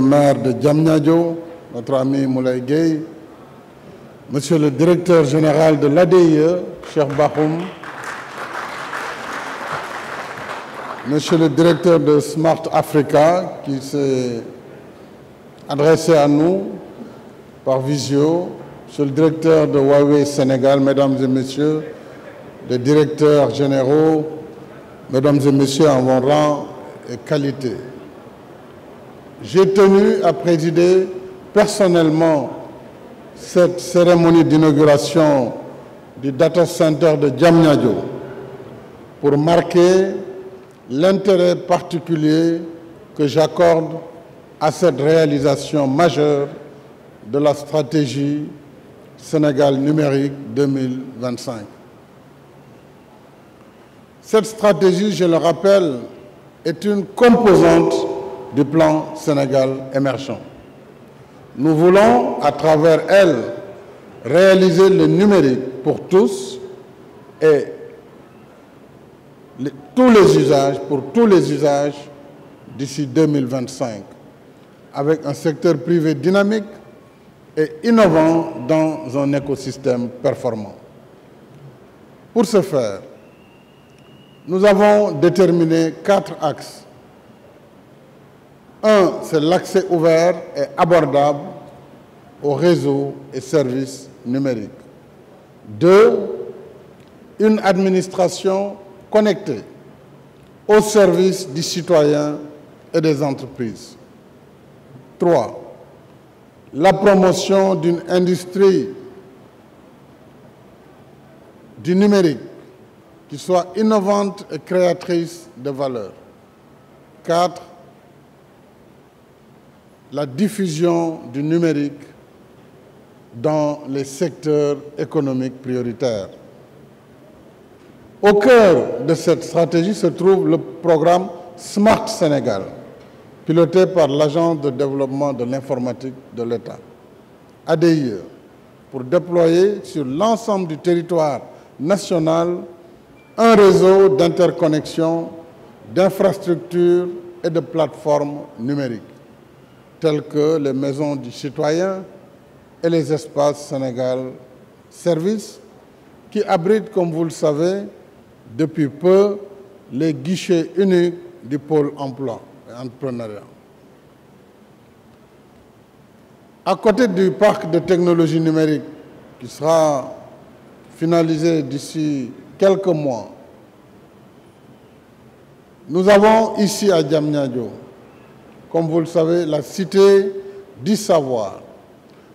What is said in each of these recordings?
Maire de Diamniadio, notre ami Moulay Gueye, Monsieur le Directeur Général de l'ADIE, Cheikh Bahoum, Monsieur le Directeur de Smart Africa, qui s'est adressé à nous par visio, Monsieur le Directeur de Huawei Sénégal, Mesdames et Messieurs, les directeurs généraux, Mesdames et Messieurs en vos rangs et qualité. J'ai tenu à présider personnellement cette cérémonie d'inauguration du Data Center de Diamniadio pour marquer l'intérêt particulier que j'accorde à cette réalisation majeure de la stratégie Sénégal numérique 2025. Cette stratégie, je le rappelle, est une composante du plan Sénégal émergent. Nous voulons, à travers elle, réaliser le numérique pour tous et pour tous les usages d'ici 2025, avec un secteur privé dynamique et innovant dans un écosystème performant. Pour ce faire, nous avons déterminé 4 axes. Un, c'est l'accès ouvert et abordable aux réseaux et services numériques. 2, une administration connectée au service du citoyen et des entreprises. 3, la promotion d'une industrie du numérique qui soit innovante et créatrice de valeur. 4, la diffusion du numérique dans les secteurs économiques prioritaires. Au cœur de cette stratégie se trouve le programme Smart Sénégal, piloté par l'Agence de développement de l'informatique de l'État, ADIE, pour déployer sur l'ensemble du territoire national un réseau d'interconnexion, d'infrastructures et de plateformes numériques, telles que les maisons du citoyen et les espaces Sénégal Service, qui abritent, comme vous le savez, depuis peu, les guichets uniques du pôle emploi et entrepreneuriat. À côté du parc de technologie numérique qui sera finalisé d'ici quelques mois, nous avons ici à Diamniadio, comme vous le savez, la cité du savoir.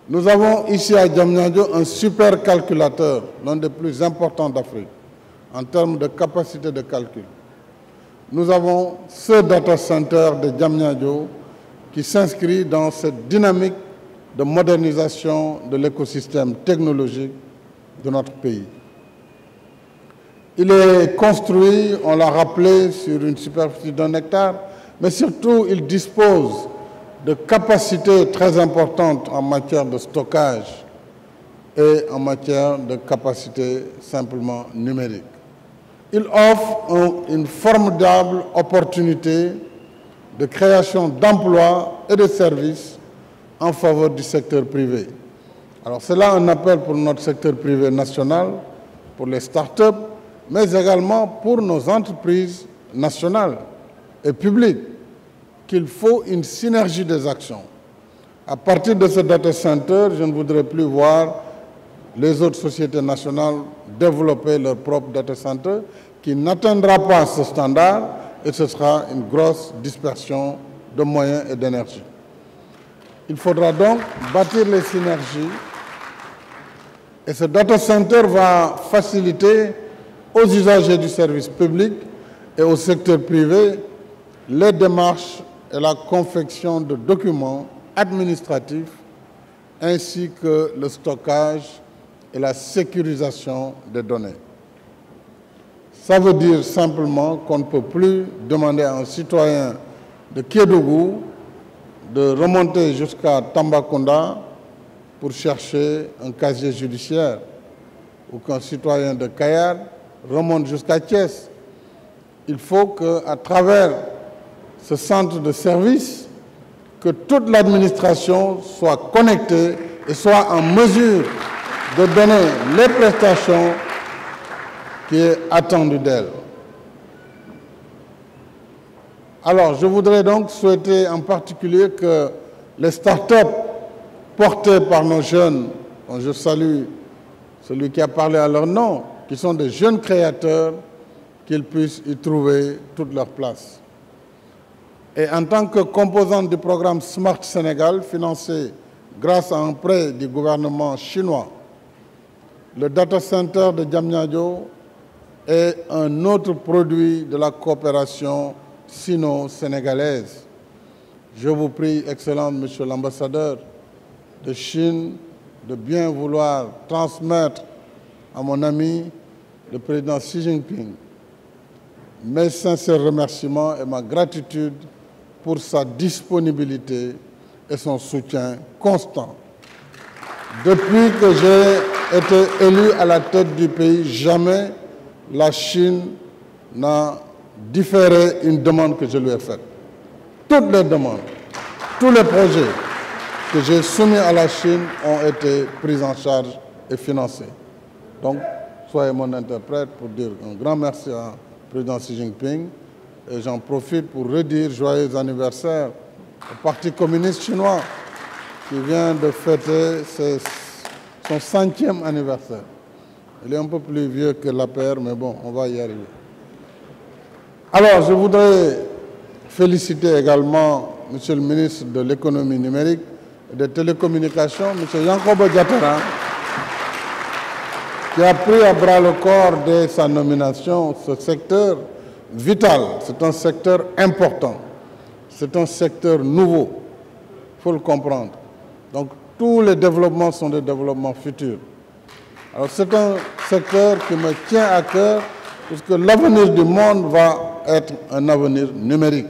Nous avons ici à Diamniadio un supercalculateur, l'un des plus importants d'Afrique, en termes de capacité de calcul. Nous avons ce data center de Diamniadio qui s'inscrit dans cette dynamique de modernisation de l'écosystème technologique de notre pays. Il est construit, on l'a rappelé, sur une superficie d'1 hectare, mais surtout il dispose de capacités très importantes en matière de stockage et en matière de capacité simplement numérique. Il offre une formidable opportunité de création d'emplois et de services en faveur du secteur privé. Alors c'est là un appel pour notre secteur privé national, pour les start-up, mais également pour nos entreprises nationales et publiques, qu'il faut une synergie des actions. À partir de ce data center, je ne voudrais plus voir les autres sociétés nationales développer leur propre data center qui n'atteindra pas ce standard et ce sera une grosse dispersion de moyens et d'énergie. Il faudra donc bâtir les synergies et ce data center va faciliter aux usagers du service public et au secteur privé les démarches et la confection de documents administratifs ainsi que le stockage et la sécurisation des données. Ça veut dire simplement qu'on ne peut plus demander à un citoyen de Kédougou de remonter jusqu'à Tambacounda pour chercher un casier judiciaire ou qu'un citoyen de Kayar remonte jusqu'à Thiès. Il faut qu'à travers ce centre de service, que toute l'administration soit connectée et soit en mesure de donner les prestations qui est attendues d'elle. Alors, je voudrais donc souhaiter en particulier que les start-up portées par nos jeunes, dont je salue celui qui a parlé à leur nom, qui sont des jeunes créateurs, qu'ils puissent y trouver toute leur place. Et en tant que composante du programme Smart Sénégal, financé grâce à un prêt du gouvernement chinois, le data center de Diamniadio est un autre produit de la coopération sino-sénégalaise. Je vous prie, Excellent Monsieur l'ambassadeur de Chine, de bien vouloir transmettre à mon ami, le président Xi Jinping, mes sincères remerciements et ma gratitude pour sa disponibilité et son soutien constant. Depuis que j'ai été élu à la tête du pays, jamais la Chine n'a différé une demande que je lui ai faite. Toutes les demandes, tous les projets que j'ai soumis à la Chine ont été pris en charge et financés. Donc, soyez mon interprète pour dire un grand merci à président Xi Jinping, et j'en profite pour redire joyeux anniversaire au Parti communiste chinois qui vient de fêter son 100e anniversaire. Il est un peu plus vieux que l'APR, mais bon, on va y arriver. Alors, je voudrais féliciter également Monsieur le ministre de l'économie numérique et des télécommunications, M. Yankoba Diattara, qui a pris à bras le corps dès sa nomination ce secteur vital. C'est un secteur important, c'est un secteur nouveau, il faut le comprendre. Donc tous les développements sont des développements futurs. Alors c'est un secteur qui me tient à cœur, puisque l'avenir du monde va être un avenir numérique,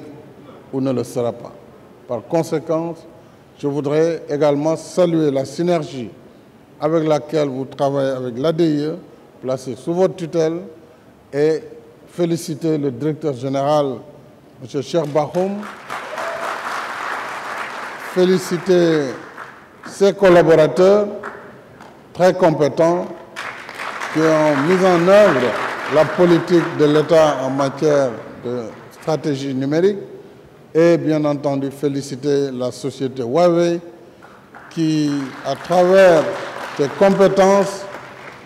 ou ne le sera pas. Par conséquent, je voudrais également saluer la synergie avec laquelle vous travaillez avec l'ADIE, placé sous votre tutelle, et féliciter le directeur général, M. Cheikh Bakhoum, féliciter ses collaborateurs très compétents qui ont mis en œuvre la politique de l'État en matière de stratégie numérique, et bien entendu féliciter la société Huawei qui, à travers ses compétences,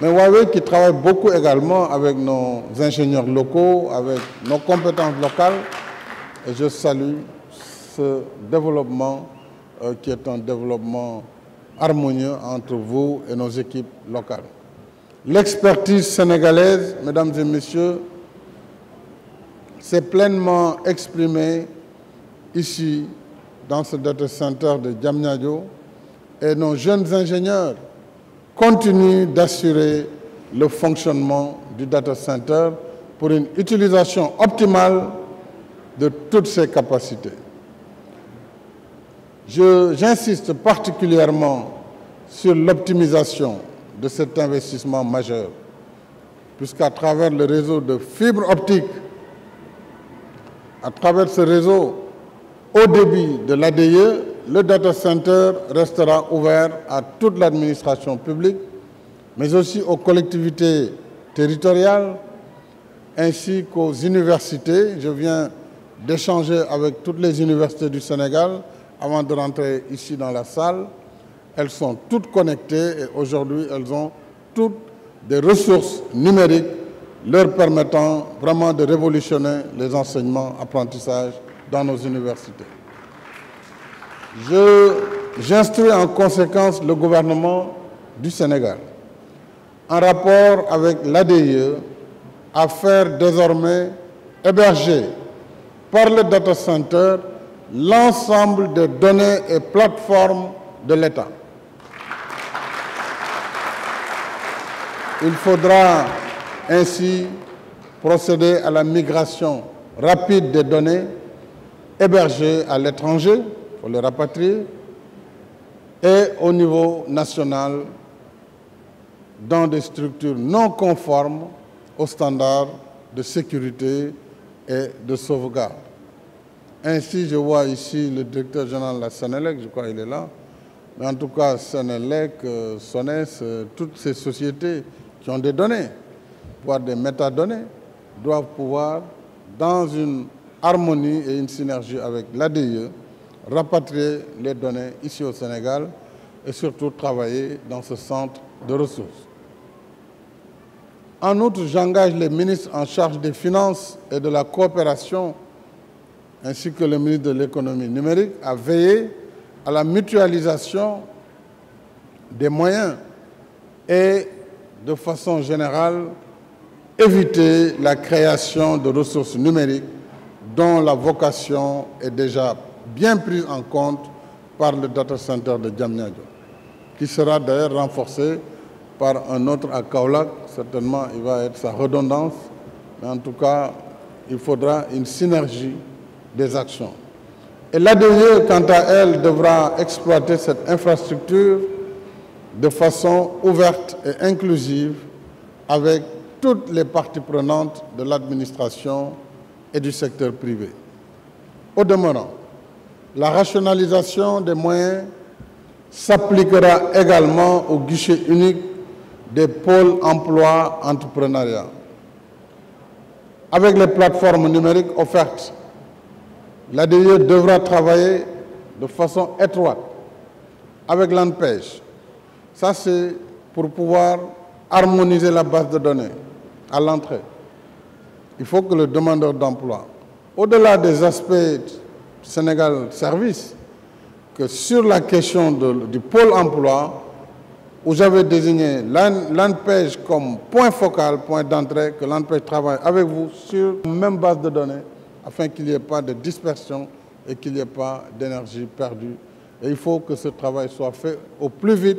mais Huawei qui travaille beaucoup également avec nos ingénieurs locaux, avec nos compétences locales, et je salue ce développement qui est un développement harmonieux entre vous et nos équipes locales. L'expertise sénégalaise, mesdames et messieurs, s'est pleinement exprimée ici, dans ce data center de Diamniadio, et nos jeunes ingénieurs continuent d'assurer le fonctionnement du data center pour une utilisation optimale de toutes ses capacités. J'insiste particulièrement sur l'optimisation de cet investissement majeur, puisqu'à travers le réseau de fibres optiques, à travers ce réseau haut débit de l'ADIE, le data center restera ouvert à toute l'administration publique, mais aussi aux collectivités territoriales, ainsi qu'aux universités. Je viens d'échanger avec toutes les universités du Sénégal avant de rentrer ici dans la salle. Elles sont toutes connectées et aujourd'hui, elles ont toutes des ressources numériques leur permettant vraiment de révolutionner les enseignements, apprentissages dans nos universités. J'instruis en conséquence le gouvernement du Sénégal, en rapport avec l'ADIE, à faire désormais héberger par le data center l'ensemble des données et plateformes de l'État. Il faudra ainsi procéder à la migration rapide des données hébergées à l'étranger, pour les rapatrier, et au niveau national, dans des structures non conformes aux standards de sécurité et de sauvegarde. Ainsi, je vois ici le directeur général de la Sénélec, je crois qu'il est là, mais en tout cas, Sénélec, SONES, toutes ces sociétés qui ont des données, voire des métadonnées, doivent pouvoir, dans une harmonie et une synergie avec l'ADIE, rapatrier les données ici au Sénégal et surtout travailler dans ce centre de ressources. En outre, j'engage les ministres en charge des finances et de la coopération ainsi que le ministre de l'économie numérique à veiller à la mutualisation des moyens et, de façon générale, éviter la création de ressources numériques dont la vocation est déjà bien prise en compte par le data center de Diamniadio, qui sera d'ailleurs renforcé par un autre à Kaolack. Certainement, il va être sa redondance, mais en tout cas, il faudra une synergie des actions. Et l'ADIE, quant à elle, devra exploiter cette infrastructure de façon ouverte et inclusive avec toutes les parties prenantes de l'administration et du secteur privé. Au demeurant, la rationalisation des moyens s'appliquera également au guichet unique des pôles emploi-entrepreneuriat. Avec les plateformes numériques offertes, l'ADIE devra travailler de façon étroite avec l'ANPEJ. Ça, c'est pour pouvoir harmoniser la base de données à l'entrée. Il faut que le demandeur d'emploi, au-delà des aspects Sénégal Service, que sur la question du pôle emploi, où j'avais désigné l'ANPEJ comme point focal, point d'entrée, que l'ANPEJ travaille avec vous sur la même base de données, afin qu'il n'y ait pas de dispersion et qu'il n'y ait pas d'énergie perdue. Et il faut que ce travail soit fait au plus vite.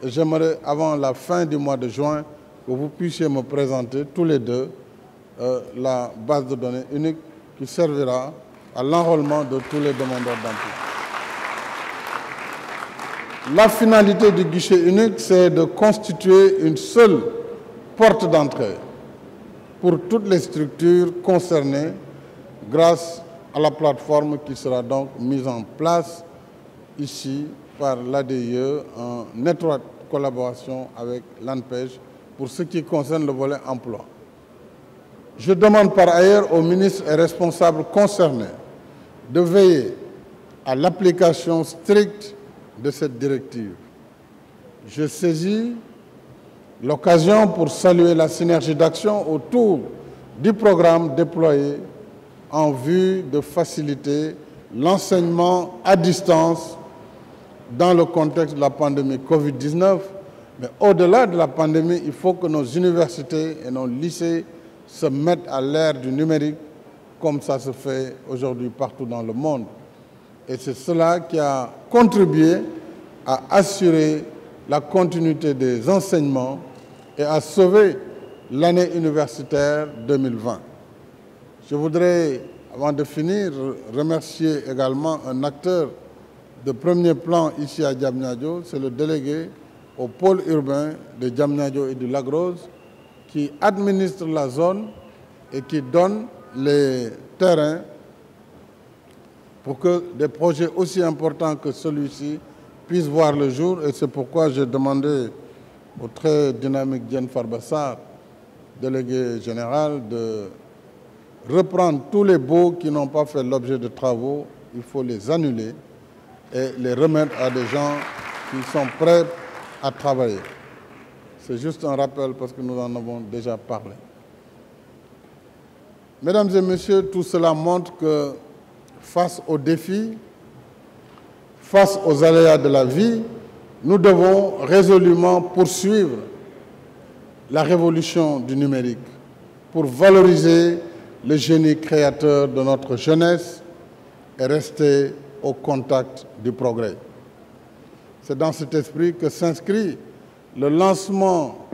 Et j'aimerais, avant la fin du mois de juin, que vous puissiez me présenter tous les deux la base de données unique qui servira à l'enrôlement de tous les demandeurs d'emploi. La finalité du guichet unique, c'est de constituer une seule porte d'entrée pour toutes les structures concernées grâce à la plateforme qui sera donc mise en place ici par l'ADIE en étroite collaboration avec l'ANPEJ pour ce qui concerne le volet emploi. Je demande par ailleurs aux ministres et responsables concernés de veiller à l'application stricte de cette directive. Je saisis l'occasion pour saluer la synergie d'action autour du programme déployé en vue de faciliter l'enseignement à distance dans le contexte de la pandémie Covid-19. Mais au-delà de la pandémie, il faut que nos universités et nos lycées se mettent à l'ère du numérique comme ça se fait aujourd'hui partout dans le monde. Et c'est cela qui a contribué à assurer la continuité des enseignements et à sauver l'année universitaire 2020. Je voudrais, avant de finir, remercier également un acteur de premier plan ici à Diamniadio, c'est le délégué au pôle urbain de Diamniadio et du Lac-Rose, qui administre la zone et qui donne les terrains pour que des projets aussi importants que celui-ci puissent voir le jour. Et c'est pourquoi j'ai demandé au très dynamique Diène Farba Sarr, délégué général, de reprendre tous les baux qui n'ont pas fait l'objet de travaux. Il faut les annuler et les remettre à des gens qui sont prêts à travailler. C'est juste un rappel parce que nous en avons déjà parlé. Mesdames et messieurs, tout cela montre que face aux défis, face aux aléas de la vie, nous devons résolument poursuivre la révolution du numérique pour valoriser le génie créateur de notre jeunesse et rester au contact du progrès. C'est dans cet esprit que s'inscrit le lancement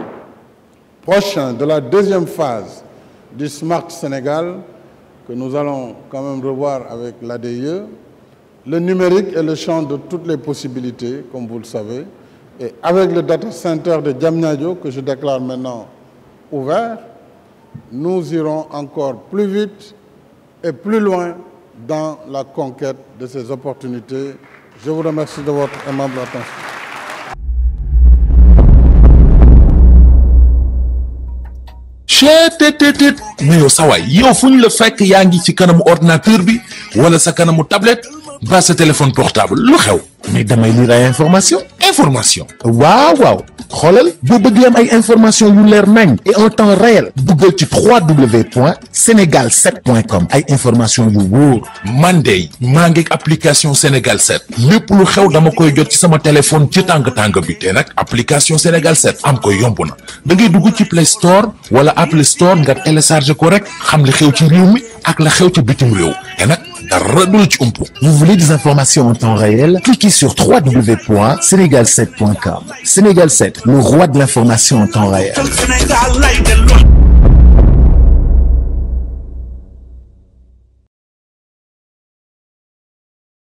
prochain de la deuxième phase du Smart Sénégal, que nous allons quand même revoir avec l'ADIE. Le numérique est le champ de toutes les possibilités, comme vous le savez. Et avec le data center de Diamniadio, que je déclare maintenant ouvert, nous irons encore plus vite et plus loin dans la conquête de ces opportunités. Je vous remercie de votre aimable attention. cheetetetet mais yow sawaay yow fu ñu la fekk yaa ngi ci kanamu ordinateur bi wala sa kanamu tablette ba sa téléphone portable lu xew mais damay lire ay information waaw xoolal boo bëgg am ay information yu leer nañ et en temps réel duggal ci www.senegal7.com ay information yu wóor man de maa ngi application Sénégal 7 lépp lu xew dama koy jot ci sama téléphone ci tàng bi te nag application Sénégal 7 am ko yomb na da ngay dugg ci Play Store wala Apple Store nga télécharger ko rek xam li xew ci réew mi ak la xew ci bitim réew te nag dara du la ci umpu. Vous voulez des informations en temps réel? Cliquez sur www.senegal7.com. Sénégal 7, le roi de l'information en temps réel.